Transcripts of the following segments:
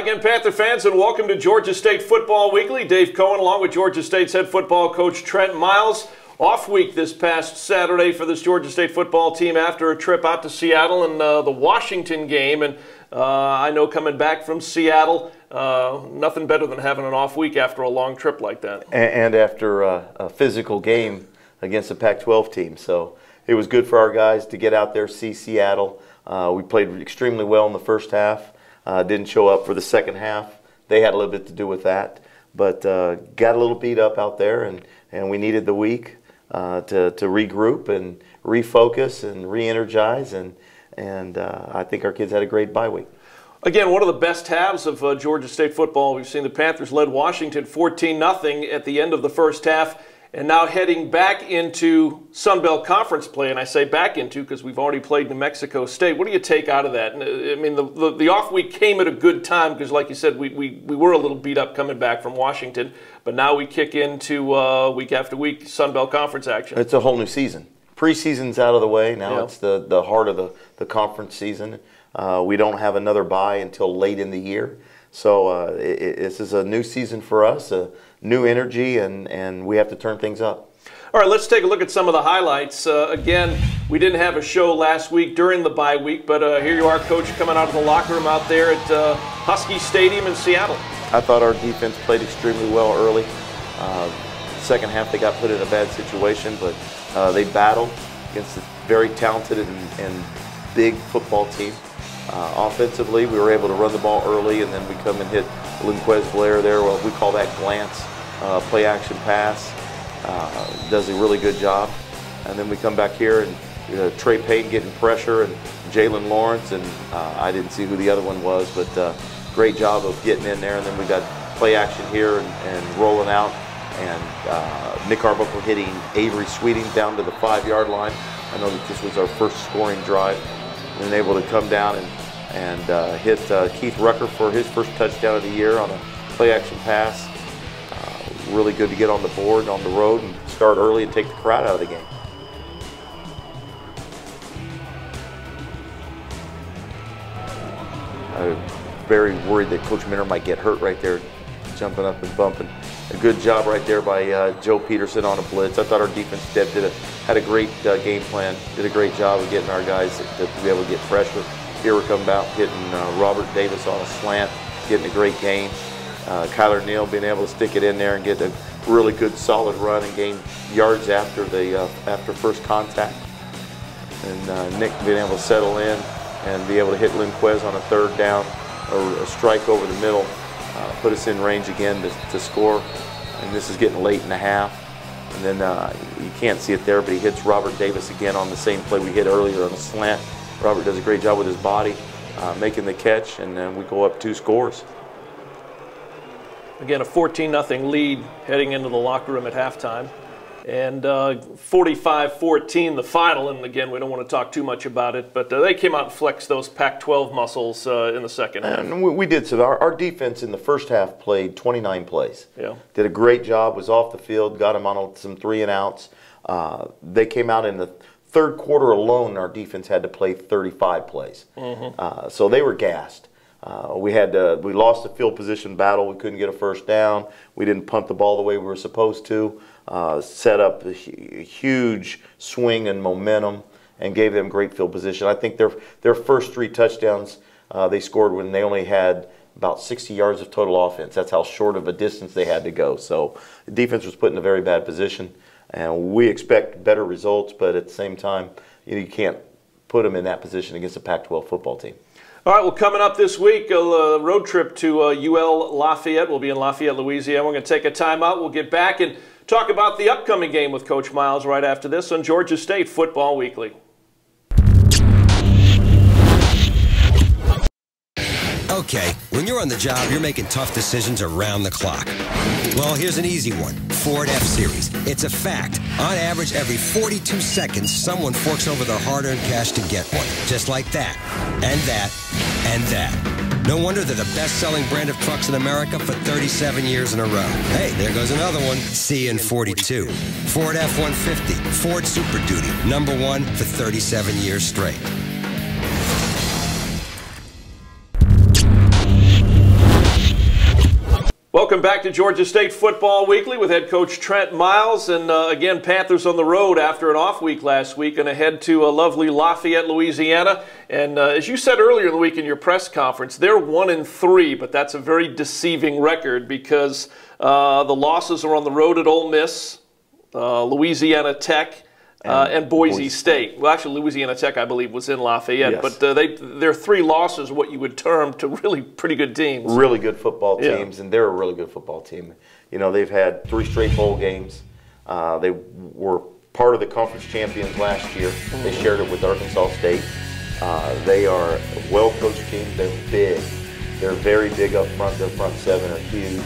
again, Panther fans, and welcome to Georgia State Football Weekly. Dave Cohen along with Georgia State's head football coach Trent Miles. Off week this past Saturday for this Georgia State football team after a trip out to Seattle and the Washington game. And I know coming back from Seattle, nothing better than having an off week after a long trip like that. And after a physical game against a Pac-12 team. So it was good for our guys to get out there, see Seattle. We played extremely well in the first half. Didn't show up for the second half. They had a little bit to do with that. But got a little beat up out there, and we needed the week to regroup and refocus and re-energize. And I think our kids had a great bye week. Again, one of the best halves of Georgia State football. We've seen the Panthers led Washington 14-0 at the end of the first half. And now heading back into Sun Belt Conference play, and I say back into because we've already played New Mexico State. What do you take out of that? I mean, the off week came at a good time because, like you said, we were a little beat up coming back from Washington, but now we kick into week after week Sun Belt Conference action. It's a whole new season. Preseason's out of the way. Now It's the heart of the conference season. We don't have another bye until late in the year. So this is a new season for us, a new energy, and we have to turn things up. All right, let's take a look at some of the highlights. Again, we didn't have a show last week during the bye week, but here you are, Coach, coming out of the locker room out there at Husky Stadium in Seattle. I thought our defense played extremely well early. Second half, they got put in a bad situation, but they battled against a very talented and big football team. Offensively, we were able to run the ball early, and then we come and hit Linquez Blair there. Well, we call that glance, play action pass. Does a really good job. And then we come back here and Trey Payton getting pressure and Jalen Lawrence, and I didn't see who the other one was, but great job of getting in there. And then we got play action here and rolling out, and Nick Arbuckle hitting Avery Sweeting down to the 5-yard line. I know that this was our first scoring drive. And able to come down and hit Keith Rucker for his first touchdown of the year on a play-action pass. Really good to get on the board, on the road, and start early and take the crowd out of the game. I'm very worried that Coach Minter might get hurt right there, jumping up and bumping. A good job right there by Joe Peterson on a blitz. I thought our defense had a great game plan, did a great job of getting our guys to be able to get pressure. Here we come out hitting Robert Davis on a slant, getting a great gain. Kyler Neal being able to stick it in there and get a really good solid run and gain yards after first contact. And Nick being able to settle in and be able to hit Linquez on a third down or a strike over the middle. Put us in range again to score, and this is getting late in the half. And then you can't see it there, but he hits Robert Davis again on the same play we hit earlier on a slant. Robert does a great job with his body, making the catch, and then we go up 2 scores. Again, a 14-0 lead heading into the locker room at halftime. And 45-14 the final, and again, we don't want to talk too much about it, but they came out and flexed those Pac-12 muscles in the second half. And we did. So our defense in the first half played 29 plays. Yeah. Did a great job, was off the field, got them on some 3-and-outs. They came out in the third quarter alone, our defense had to play 35 plays. So they were gassed. We lost the field position battle. We couldn't get a first down. We didn't punt the ball the way we were supposed to. Set up a huge swing and momentum and gave them great field position. I think their first 3 touchdowns they scored when they only had about 60 yards of total offense. That's how short of a distance they had to go. So the defense was put in a very bad position, and we expect better results, but at the same time, you can't put them in that position against a Pac-12 football team. All right, well, coming up this week, a road trip to UL Lafayette. We'll be in Lafayette, Louisiana. We're going to take a timeout. We'll get back and talk about the upcoming game with Coach Miles right after this on Georgia State Football Weekly. Okay, when you're on the job, you're making tough decisions around the clock. Well, here's an easy one. Ford F-Series. It's a fact. On average, every 42 seconds, someone forks over their hard-earned cash to get one. Just like that, and that, and that. No wonder they're the best-selling brand of trucks in America for 37 years in a row. Hey, there goes another one. See you in 42. Ford F-150. Ford Super Duty. #1 for 37 years straight. Welcome back to Georgia State Football Weekly with head coach Trent Miles. And again, Panthers on the road after an off week last week, and head to lovely Lafayette, Louisiana. And as you said earlier in the week in your press conference, they're 1-3, but that's a very deceiving record because the losses are on the road at Ole Miss, Louisiana Tech, and Boise State. Well, actually, Louisiana Tech, I believe, was in Lafayette. Yes. But their 3 losses, what you would term to really pretty good teams. Really good football teams, and they're a really good football team. You know, they've had 3 straight bowl games. They were part of the conference champions last year. They shared it with Arkansas State. They are a well-coached team. They're big. They're very big up front. Their front 7 are huge.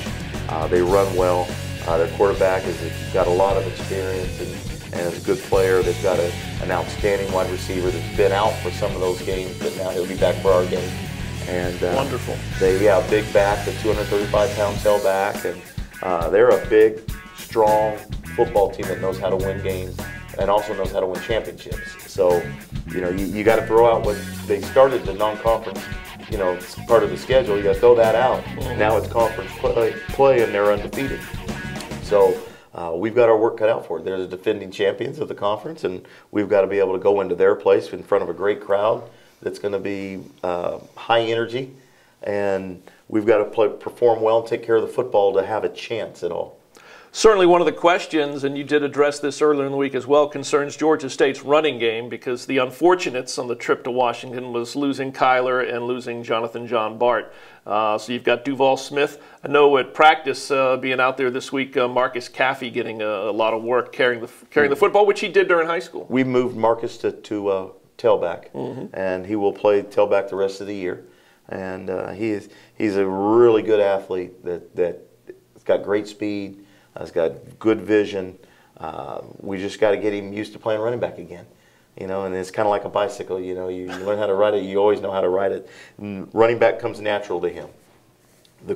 They run well. Their quarterback has got a lot of experience and is a good player. They've got an outstanding wide receiver that's been out for some of those games, but now he'll be back for our game. And wonderful. Big back, the 235-pound tailback, and they're a big, strong football team that knows how to win games and also knows how to win championships. So, you know, you got to throw out what they started the non-conference. You know, it's part of the schedule. You got to throw that out. Now it's conference play, and they're undefeated. So. We've got our work cut out for it. They're the defending champions of the conference, and we've got to be able to go into their place in front of a great crowd that's going to be high energy, and we've got to perform well and take care of the football to have a chance at all. Certainly one of the questions, and you did address this earlier in the week as well, concerns Georgia State's running game, because the unfortunates on the trip to Washington was losing Kyler and losing Jonathan John Bart. So you've got Duval Smith. I know at practice being out there this week, Marcus Caffey getting a lot of work carrying the football, which he did during high school. We moved Marcus to tailback, and he will play tailback the rest of the year. And he's a really good athlete that's got great speed. He's got good vision. We just got to get him used to playing running back again. You know, and it's kind of like a bicycle. You know, you learn how to ride it, you always know how to ride it. And running back comes natural to him. The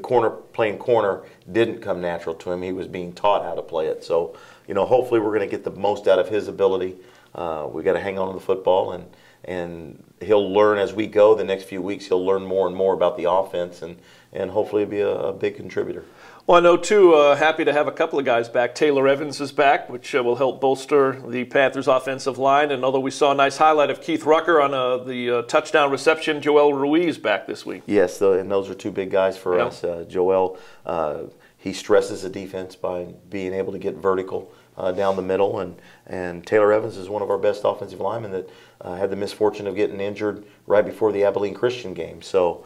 playing corner didn't come natural to him. He was being taught how to play it. So, you know, hopefully we're going to get the most out of his ability. We got to hang on to the football, and he'll learn as we go. The next few weeks, he'll learn more and more about the offense, and hopefully be a big contributor. Well, I know, too, happy to have a couple of guys back. Taylor Evans is back, which will help bolster the Panthers' offensive line. And although we saw a nice highlight of Keith Rucker on the touchdown reception, Joel Ruiz back this week. Yes, and those are 2 big guys for us. Joel, he stresses the defense by being able to get vertical down the middle. And Taylor Evans is one of our best offensive linemen that had the misfortune of getting injured right before the Abilene Christian game. So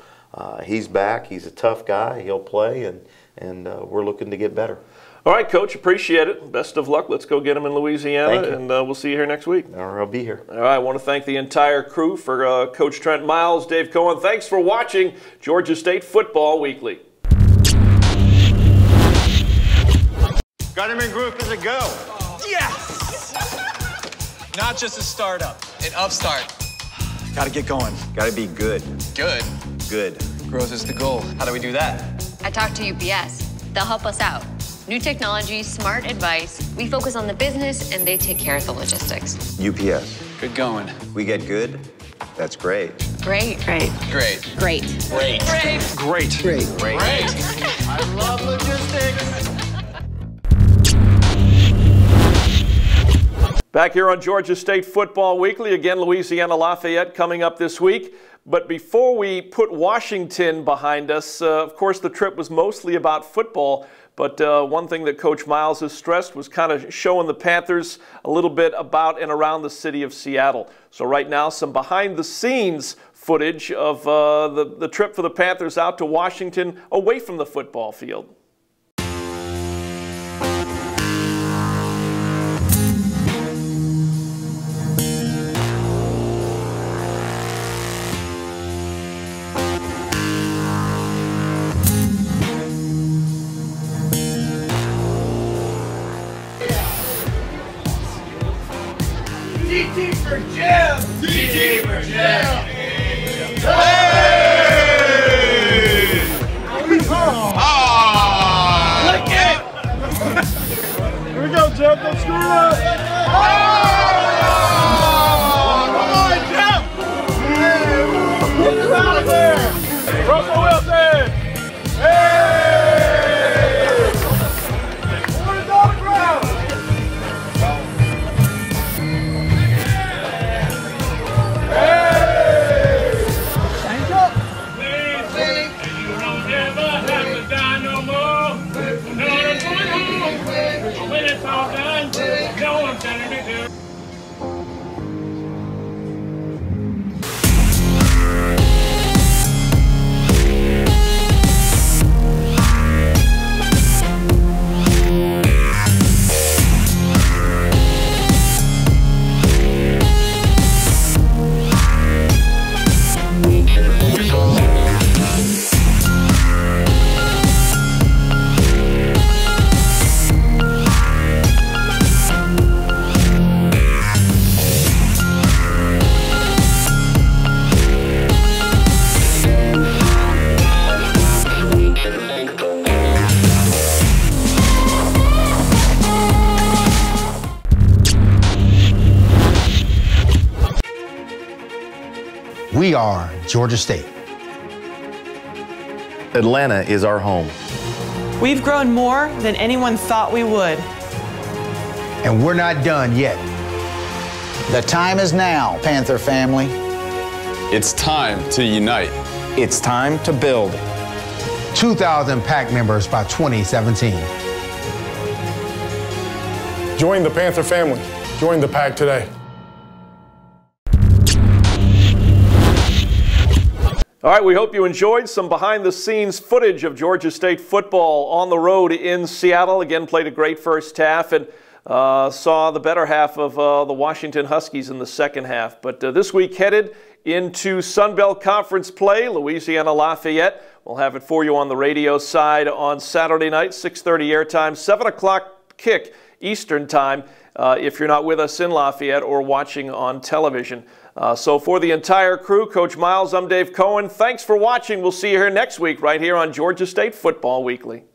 he's back. He's a tough guy. He'll play, and we're looking to get better. All right, Coach, appreciate it. Best of luck. Let's go get him in Louisiana, and we'll see you here next week. I'll be here. All right, I want to thank the entire crew for Coach Trent Miles, Dave Cohen. Thanks for watching Georgia State Football Weekly. Got him in group as a go. Yes! Not just a startup, an upstart. Gotta get going. Gotta be good. Good. Good. Growth is the goal. How do we do that? I talked to UPS. They'll help us out. New technology, smart advice. We focus on the business, and they take care of the logistics. UPS. Good going. We get good. That's great. Great. Great. Great. Great. Great. Great. Great. Great. Great. I love logistics. Back here on Georgia State Football Weekly, again, Louisiana Lafayette coming up this week. But before we put Washington behind us, of course, the trip was mostly about football. But one thing that Coach Miles has stressed was kind of showing the Panthers a little bit about and around the city of Seattle. So right now, some behind-the-scenes footage of the trip for the Panthers out to Washington away from the football field. DT for Jim! DT for Jim! Hey! Oh! Lick it! Here we go, Jim. Don't screw it up! Come on, Jim! Get him out of there! Russell Wilson! Hey! We are Georgia State. Atlanta is our home. We've grown more than anyone thought we would. And we're not done yet. The time is now, Panther family. It's time to unite. It's time to build. 2,000 PAC members by 2017. Join the Panther family. Join the PAC today. All right, we hope you enjoyed some behind-the-scenes footage of Georgia State football on the road in Seattle. Again, played a great first half and saw the better half of the Washington Huskies in the second half. But this week headed into Sun Belt Conference play, Louisiana Lafayette. We'll have it for you on the radio side on Saturday night, 6:30 airtime, 7 o'clock kick Eastern time if you're not with us in Lafayette or watching on television. So for the entire crew, Coach Miles, I'm Dave Cohen. Thanks for watching. We'll see you here next week right here on Georgia State Football Weekly.